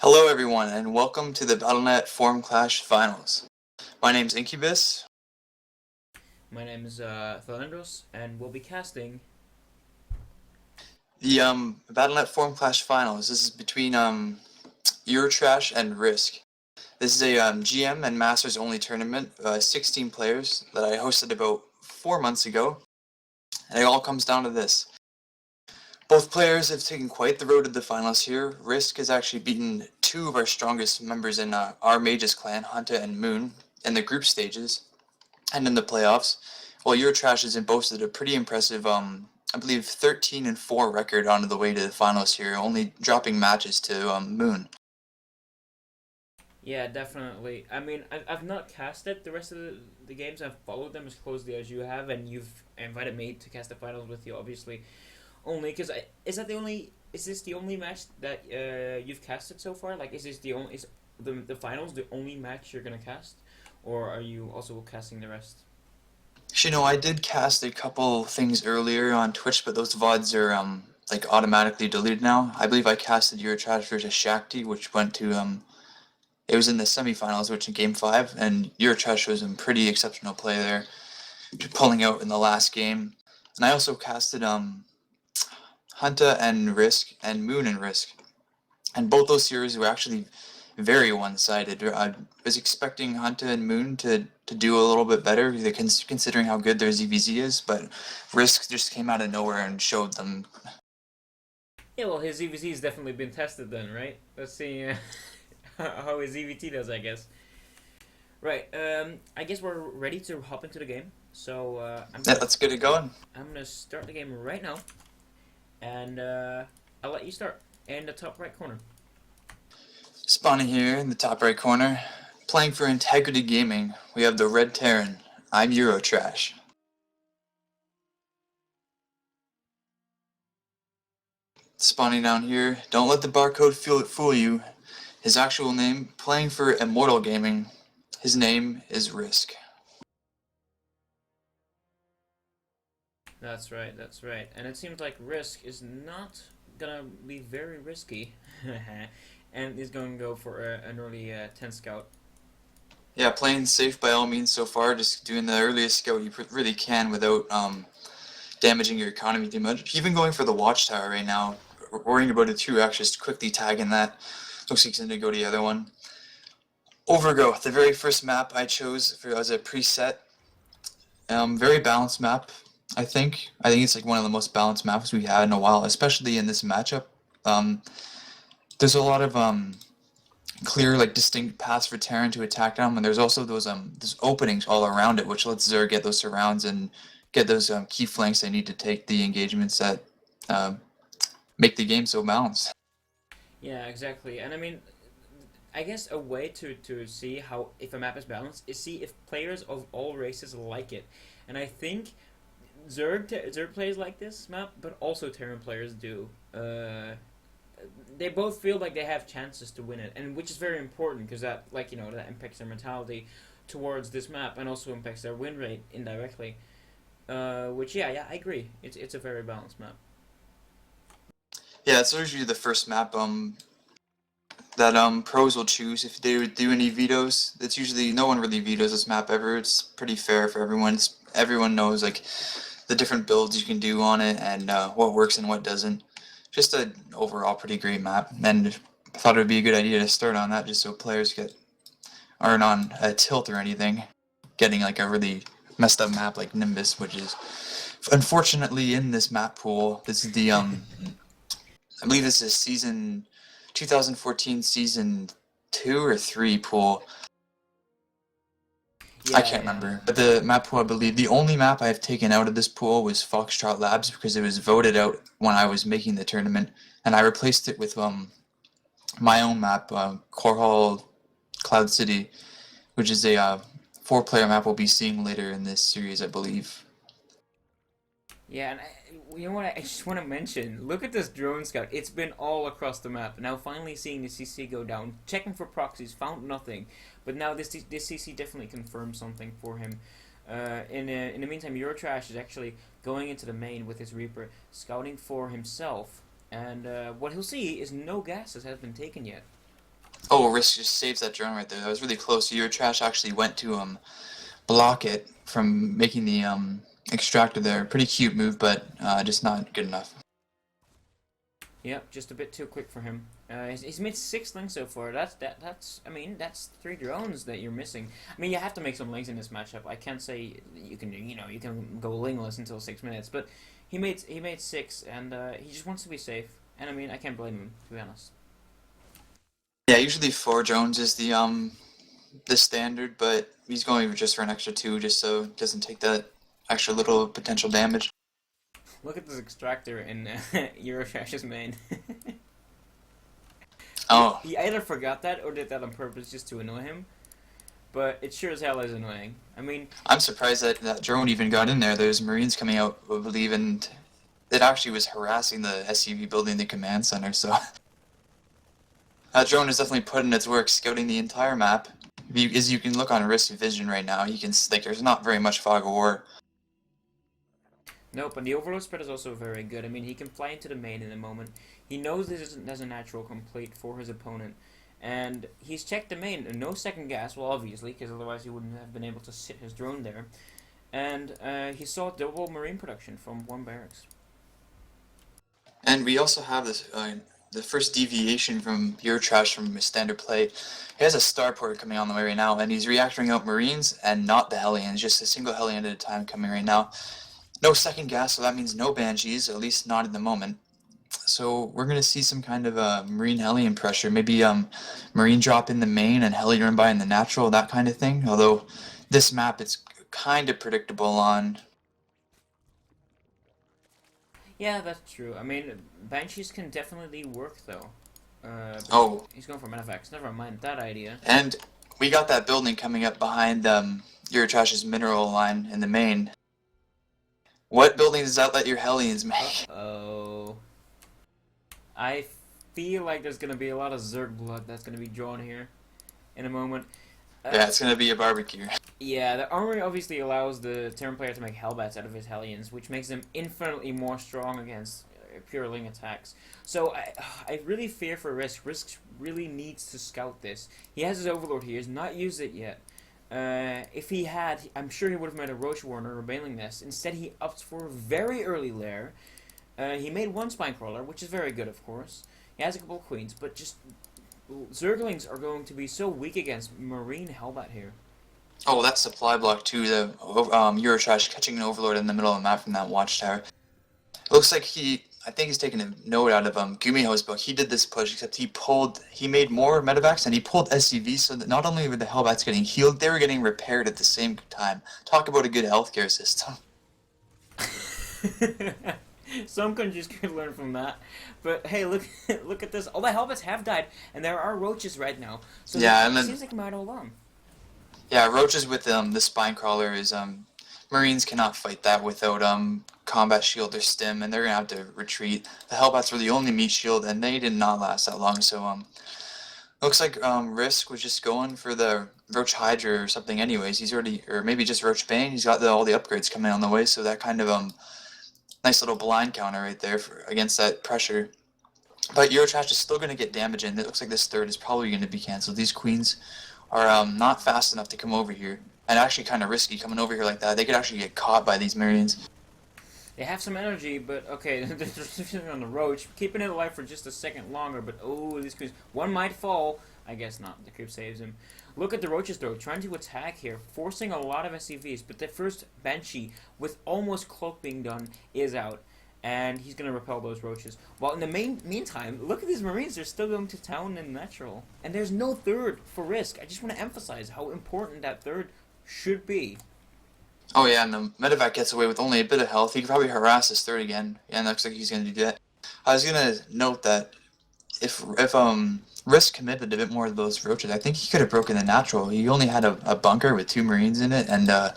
Hello everyone, and welcome to the Battle.net Forum Clash Finals. My name's Incubus. My name is Thalandros, and we'll be casting. The Battle.net Forum Clash Finals. This is between Eurotrash and Risk. This is a GM and Masters only tournament, 16 players that I hosted about 4 months ago, and it all comes down to this. Both players have taken quite the road to the finals here. Risk has actually beaten two of our strongest members in our Mages clan, Hunter and Moon, in the group stages and in the playoffs. While Eurotrash has boasted a pretty impressive, I believe 13-4 record onto the way to the finals here, only dropping matches to Moon. Yeah, definitely. I mean, I've not casted the rest of the games. I've followed them as closely as you have, and you've invited me to cast the finals with you, obviously. Only because is this the only match that you've casted so far? Like, is the finals the only match you're gonna cast, or are you also casting the rest? Actually, no, I did cast a couple things earlier on Twitch, but those VODs are like automatically deleted now. I believe I casted Eurotrash versus Shakti, which went to it was in the semifinals, which in Game 5, and Eurotrash was in pretty exceptional play there, pulling out in the last game. And I also casted Hunter and Risk and Moon and Risk, and both those series were actually very one-sided. I was expecting Hunter and Moon to do a little bit better, considering how good their ZVZ is, but Risk just came out of nowhere and showed them. Yeah, well, his EVZ has definitely been tested then, right? Let's see how his EVT does, I guess. Right. I guess we're ready to hop into the game. So Yeah, let's get it going. I'm gonna start the game right now, and I'll let you start in the top right corner. Spawning here in the top right corner, playing for Integrity Gaming, we have the Red Terran. I'm Eurotrash. Spawning down here, don't let the barcode fool you. His actual name, playing for Immortal Gaming, his name is Risk. That's right. That's right. And it seems like Risk is not gonna be very risky, and is going to go for an early 10 scout. Yeah, playing safe by all means so far, just doing the earliest scout you really can without damaging your economy too much. Even going for the watchtower right now, worrying about it too, actually just quickly tagging that. Looks like he's going to go to the other one. Overgrowth, the very first map I chose as a preset. Very balanced map, I think. I think it's like one of the most balanced maps we had in a while, especially in this matchup. There's a lot of clear, like distinct paths for Terran to attack down, and there's also those openings all around it, which lets Zerg get those surrounds and get those key flanks they need to take the engagements that make the game so balanced. Yeah, exactly. And I mean, I guess a way to see how if a map is balanced is see if players of all races like it. And I think Zerg plays like this map, but also Terran players do. They both feel like they have chances to win it, and which is very important because that, like that impacts their mentality towards this map and also impacts their win rate indirectly. Which yeah, I agree. It's a very balanced map. Yeah, it's usually the first map that pros will choose if they would do any vetoes. It's usually no one really vetoes this map ever. It's pretty fair for everyone. Everyone knows like the different builds you can do on it and what works and what doesn't. Just an overall pretty great map, and I thought it would be a good idea to start on that just so players aren't on a tilt or anything, getting like a really messed up map like Nimbus, which is unfortunately in this map pool. This is the I believe this is season 2014 season 2 or 3 pool. Yeah, I can't remember, but the map pool, I believe, the only map I've taken out of this pool was Foxtrot Labs because it was voted out when I was making the tournament, and I replaced it with my own map, Core Hall Cloud City, which is a 4-player map we'll be seeing later in this series, I believe. yeah, and you know what? I just want to mention. Look at this drone scout. It's been all across the map. Now finally seeing the CC go down, checking for proxies, found nothing. But now this CC definitely confirmed something for him. In the meantime, Eurotrash is actually going into the main with his Reaper, scouting for himself. And what he'll see is no gases has been taken yet. Oh, Risk just saves that drone right there. That was really close. Eurotrash actually went to block it from making the extractor there. Pretty cute move, but just not good enough. Yep, just a bit too quick for him. He's made 6 links so far. That's I mean that's 3 drones that you're missing. I mean you have to make some links in this matchup. I can't say you can you can go lingless until 6 minutes, but he made 6 and he just wants to be safe. And I mean I can't blame him, to be honest. Yeah, usually 4 drones is the standard, but he's going just for an extra 2 just so it doesn't take that extra little potential damage. Look at this extractor in Eurotrash's main. Oh, He either forgot that or did that on purpose just to annoy him. But it sure as hell is annoying. I mean, I'm surprised that that drone even got in there. There's Marines coming out, I believe, and it actually was harassing the SCV building the command center, so that drone is definitely put in its work, scouting the entire map. As you can look on Risk Vision right now, you can like there's not very much fog of war. nope, and the overload spread is also very good. I mean, he can fly into the main in a moment. He knows this isn't as a natural complete for his opponent. And he's checked the main, no second gas, well obviously, because otherwise he wouldn't have been able to sit his drone there. And he saw double marine production from 1 barracks. And we also have this the first deviation from Eurotrash from his standard play. He has a starport coming on the way right now, and he's reactoring out Marines and not the Hellions, just a single Hellion at a time coming right now. No second gas, so that means no Banshees, at least not at the moment. So we're going to see some kind of Marine Hellion pressure. Maybe Marine drop in the main and Hellion run by in the natural, that kind of thing. Although this map it's kind of predictable on. Yeah, that's true. I mean, Banshees can definitely work though. Oh, He's going for Medevacs. Never mind that idea. and we got that building coming up behind Eurotrash's mineral line in the main. What building does that let your Hellions make? Oh. I feel like there's gonna be a lot of Zerg blood that's gonna be drawn here in a moment. Yeah, it's going to be a barbecue. Yeah, the armory obviously allows the Terran player to make Hellbats out of his Hellions, which makes them infinitely more strong against pure Ling attacks. So I really fear for Risk. Risk really needs to scout this. He has his Overlord here. He's not used it yet. If he had, I'm sure he would have made a Roach Warner or Bailing Nest. Instead, he opts for a very early lair. He made 1 Spinecrawler, which is very good, of course. He has a couple of Queens, but just Zerglings are going to be so weak against Marine Hellbat here. Oh, that's supply block too. The Eurotrash catching an Overlord in the middle of the map from that watchtower. It looks like I think he's taking a note out of Gumiho's book. He did this push, except he made more medevacs and he pulled SCVs so that not only were the Hellbats getting healed, they were getting repaired at the same time. Talk about a good healthcare system. Some countries could learn from that, but hey, look at this. All the Hellbats have died, and there are roaches right now. So Yeah, and it then seems like it might hold on. yeah, roaches with the spine crawler is Marines cannot fight that without combat shield or stim, and they're gonna have to retreat. The Hellbats were the only meat shield, and they did not last that long. So looks like Risk was just going for the Roach Hydra or something. Anyways, he's already, or maybe just Roach Bane. He's got all the upgrades coming on the way, so that kind of nice little blind counter right there against that pressure. But Eurotrash is still going to get damage in. It looks like this third is probably going to be cancelled. These queens are not fast enough to come over here. And actually kind of risky coming over here like that. They could actually get caught by these Marines. They have some energy, but okay, they're sitting on the Roach, keeping it alive for just a second longer, but oh, these creeps. One might fall. I guess not. The creep saves him. Look at the Roaches, though, trying to attack here, forcing a lot of SCVs, but the first Banshee, with almost Cloak being done, is out. And he's going to repel those Roaches. While in the meantime, look at these Marines. They're still going to town in natural. And there's no third for Risk. I just want to emphasize how important that third should be. Oh yeah, and the medevac gets away with only a bit of health. He could probably harass his third again. Yeah, and looks like he's going to do that. I was going to note that if Risk committed a bit more to those Roaches, I think he could have broken the natural. He only had a bunker with 2 Marines in it and a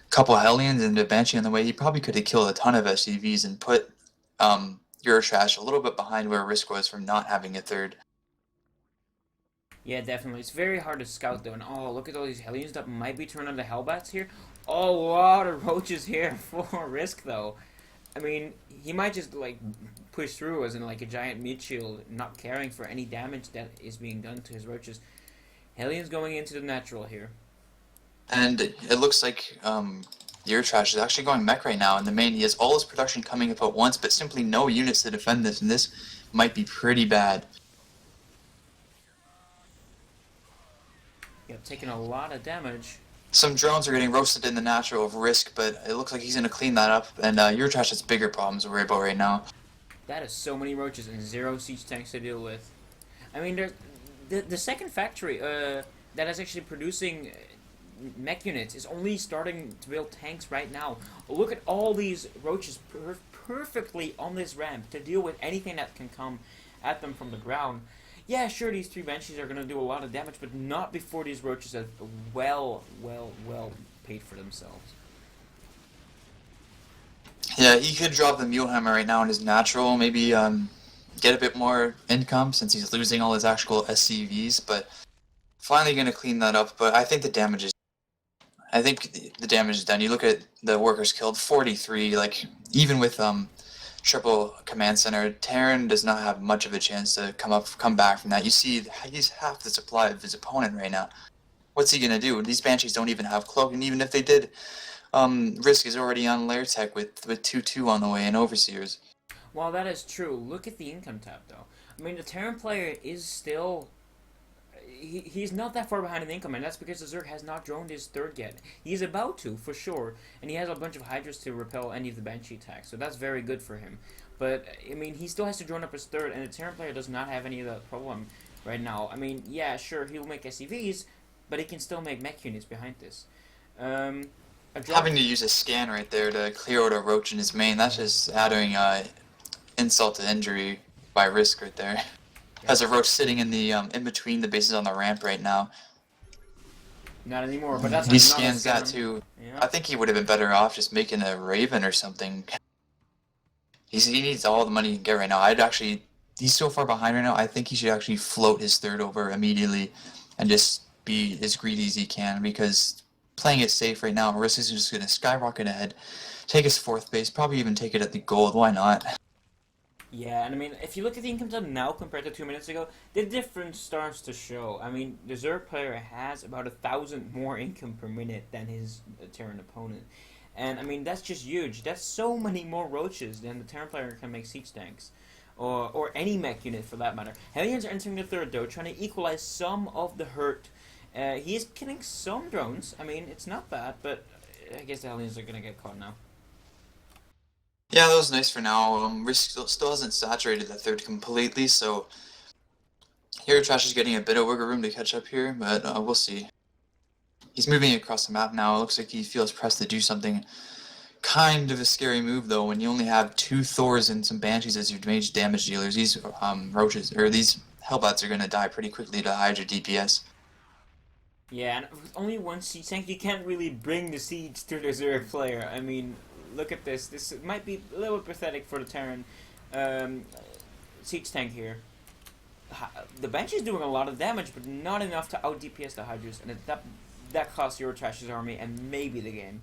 couple of Hellions and a Banshee on the way. He probably could have killed a ton of SCVs and put Eurotrash a little bit behind where Risk was from not having a third. Yeah, definitely. It's very hard to scout, though. And oh, look at all these Hellions that might be turned into Hellbats here. Oh, a lot of Roaches here for Risk, though. I mean, he might just like push through as in like a giant meat shield, not caring for any damage that is being done to his roaches. Helion's going into the natural here. And it looks like Eurotrash is actually going mech right now in the main. He has all his production coming up at once, but simply no units to defend this, and this might be pretty bad. Yep, taking a lot of damage. Some drones are getting roasted in the natural of Risk, but it looks like he's going to clean that up, and Eurotrash has bigger problems to worry about right now. That is so many roaches and 0 siege tanks to deal with. I mean, there's the second factory that is actually producing mech units is only starting to build tanks right now. Look at all these roaches perfectly on this ramp to deal with anything that can come at them from the ground. Yeah, sure, these 3 Banshees are going to do a lot of damage, but not before these roaches have well paid for themselves. Yeah, he could drop the Mulehammer right now in his natural, maybe get a bit more income since he's losing all his actual SCVs, but finally going to clean that up. But I think the damage is done. You look at the workers killed, 43. Like even with triple command center, Terran does not have much of a chance to come back from that. You see, he's half the supply of his opponent right now. What's he gonna do? These Banshees don't even have cloak, and even if they did, Risk is already on lair tech with 2-2 on the way and overseers. While that is true, look at the income tab though. I mean, the Terran player is still he's not that far behind in income, and that's because the Zerg has not droned his 3rd yet. He's about to, for sure, and he has a bunch of Hydras to repel any of the Banshee attacks, so that's very good for him. But, I mean, he still has to drone up his 3rd, and the Terran player does not have any of that problem right now. I mean, yeah, sure, he'll make SCVs, but he can still make mech units behind this. Having to use a scan right there to clear out a roach in his main, that's just adding insult to injury by Risk right there. Has a roach sitting in the in between the bases on the ramp right now. Not anymore, but that's he scans that too. Yeah. I think he would have been better off just making a Raven or something. He needs all the money he can get right now. He's so far behind right now. I think he should actually float his 3rd over immediately, and just be as greedy as he can, because playing it safe right now, Risk is just going to skyrocket ahead, take his 4th base, probably even take it at the gold. Why not? Yeah, and I mean, if you look at the income tab now compared to 2 minutes ago, the difference starts to show. I mean, the Zerg player has about 1,000 more income per minute than his Terran opponent. And, I mean, that's just huge. That's so many more roaches than the Terran player can make siege tanks. Or any mech unit, for that matter. Hellions are entering the 3rd, though, trying to equalize some of the hurt. He is killing some drones. I mean, it's not bad, but I guess the Hellions are going to get caught now. Yeah, that was nice for now. Risk still hasn't saturated the 3rd completely, so Eurotrash is getting a bit of wiggle room to catch up here, but we'll see. He's moving across the map now. It looks like he feels pressed to do something. Kind of a scary move, though, when you only have 2 Thors and some Banshees as your major damage dealers. These roaches, or these Hellbats, are going to die pretty quickly to Hydra DPS. Yeah, and with only 1 siege tank, you can't really bring the siege to the Zerg player. I mean, look at this. This might be a little pathetic for the Terran siege tank here. The Banshee is doing a lot of damage, but not enough to out DPS the Hydras, and that costs Eurotrash's army and maybe the game.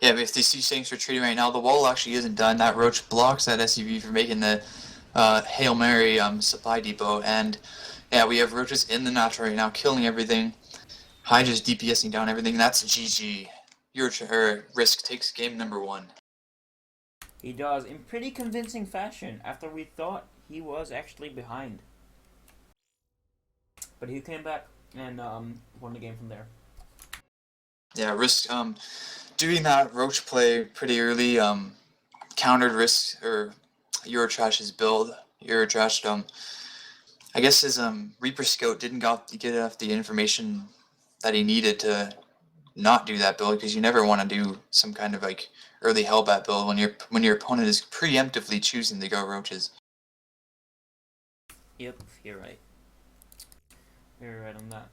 Yeah, but if these siege tanks are retreating right now, the wall actually isn't done. That roach blocks that SCV from making the Hail Mary supply depot, and yeah, we have roaches in the natural right now, killing everything. Hydra's DPSing down everything. That's GG. Risk takes game number 1. He does, in pretty convincing fashion, after we thought he was actually behind. But he came back and won the game from there. Yeah, Risk doing that roach play pretty early countered Risk or Eurotrash's build. Eurotrash I guess his Reaper Scout didn't get enough the information that he needed to not do that build, because you never want to do some kind of like early Hellbat build when your opponent is preemptively choosing to go roaches. Yep, you're right. You're right on that.